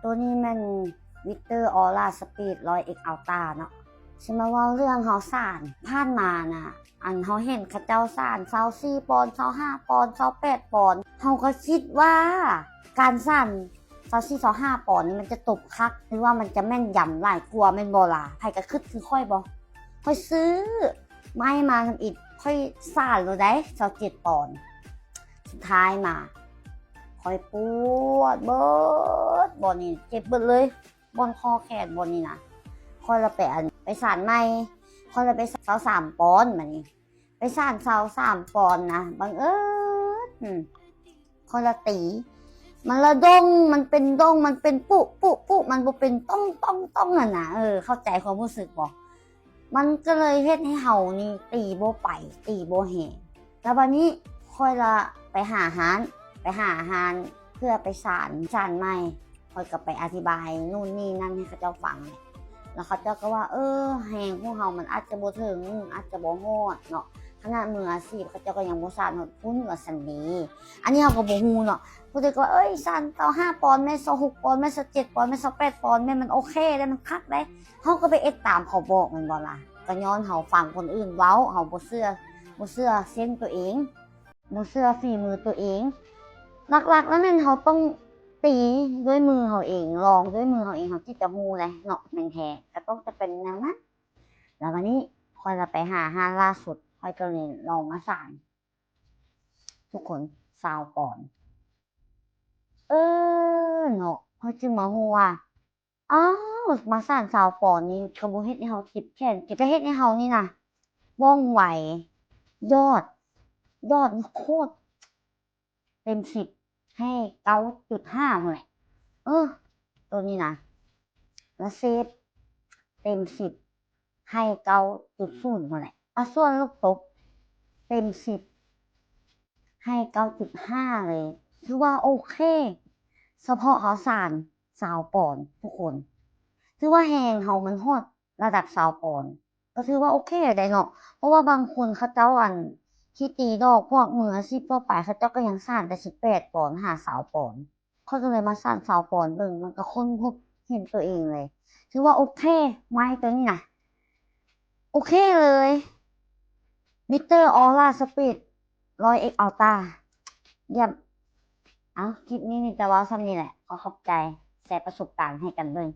ตัวนี้มันวิกเตอร์ออร่าสปีด100X Ultra เนาะใช่ไหมว่าเรื่องเขาสานผ่านมาน่ะอันเขาเห็นเขาเจ้าสาน24 ปอนด์25 ปอนด์28 ปอนด์เขาก็คิดว่าการสาน24 25 ปอนด์นี่มันจะตบคักหรือว่ามันจะแม่นยำหลายกลัวแม่นบ่ล่ะไผก็คิดคือค่อยบ่ค่อยซื้อไม่มาทำอีกค่อยสานเลยได้27 ปอนด์สุดท้ายมาค่อยปวดเบิดบอนนี่เจ็บเบิดเลยบอนคอแขนบอนนี่นะค่อยละไปสานใหม่ค่อยละไป23 ปอนด์มานี่ไปสาน23 ปอนด์นะบังเอิญค่อยละตีมันละดงมันเป็นดงมันเป็นปุมันบ่เป็นต้องอ่ะนะเข้าใจความรู้สึกบ่มันก็เลยเฮ็ดให้เฮานี่ตีบ่ไปตีบ่แหงแล้ววันนี้ค่อยละไปหาอาหารเพื่อไปสานใหม่ค่อยก็ไปอธิบายนู่นนี่นั่นให้เขาเจ้าฟังแล้วเขาเจ้าก็ว่าแหงพวกเฮามันอาจจะบ่ถึงอาจจะบ่ฮอดเนาะขนาดมืออาชีพเขาเจ้าก็ยังบ่สานฮอดพุ่นว่าซั่นนี้อันนี้เฮาก็บ่ฮู้เนาะผู้ใดก็สาน25 ปอนด์แม่26 ปอนด์แม่27 ปอนด์แม่28 ปอนด์แม่มันโอเคได้มันคักได้เฮาก็ไปเอ็ดตามเขาบอกแม่นบ่ล่ะก็ย้อนเฮาฟังคนอื่นเว้าเฮาบ่เชื่อเส้นตัวเองบ่เชื่อฝีมือตัวเองหลักๆแล้วแม่นเฮาต้องตีด้วยมือเฮาเองลองด้วยมือเฮาเองเฮาที่จะฮู้เลยเนาะแม่นแท้ก็ต้องจะเป็นแนวนั้นแล้ววันนี้ค่อยจะไปหาอาหารล่าสุดค่อยก็เลยลองมาสานทุกคน20 ปอนด์เนาะค่อยจึงมาฮู้ว่าอ้าวมาสาน20 ปอนด์นี่ก็บ่เฮ็ดให้เฮาเจ็บแขนก็เฮ็ดให้เฮานี่นะว่องไวยอดโคตรเต็ม10ให้9.5พุ่นแหละตัวนี้นะแล้วเซฟเต็ม10ให้9.0พุ่นแหละส่วนลูกตบเต็ม10ให้9.5เลยถือว่าโอเคเฉพาะเขาสาน20 ปอนด์ทุกคนถือว่าแฮงเฮามันฮอดระดับ20 ปอนด์ก็ถือว่าโอเคได้เนาะเพราะว่าบางคนเขาเจ้าที่ตีดอกพวกมืออาชีพทั่วไปเขาเจ้าก็ยังสานได้18 ปอนด์หา20 ปอนด์เขาก็เลยมาสาน20 ปอนด์เบิ่งมันก็ค้นพบเห็นตัวเองเลยถือว่าโอเคไม้ตัวนี้นะโอเคเลยมิเตอร์ออร่าสปีด100X Ultra เยี่ยมคลิปนี้นี่จะว่าซ้ำนี่แหละขอขอบใจแชร์ประสบการณ์ให้กันเลย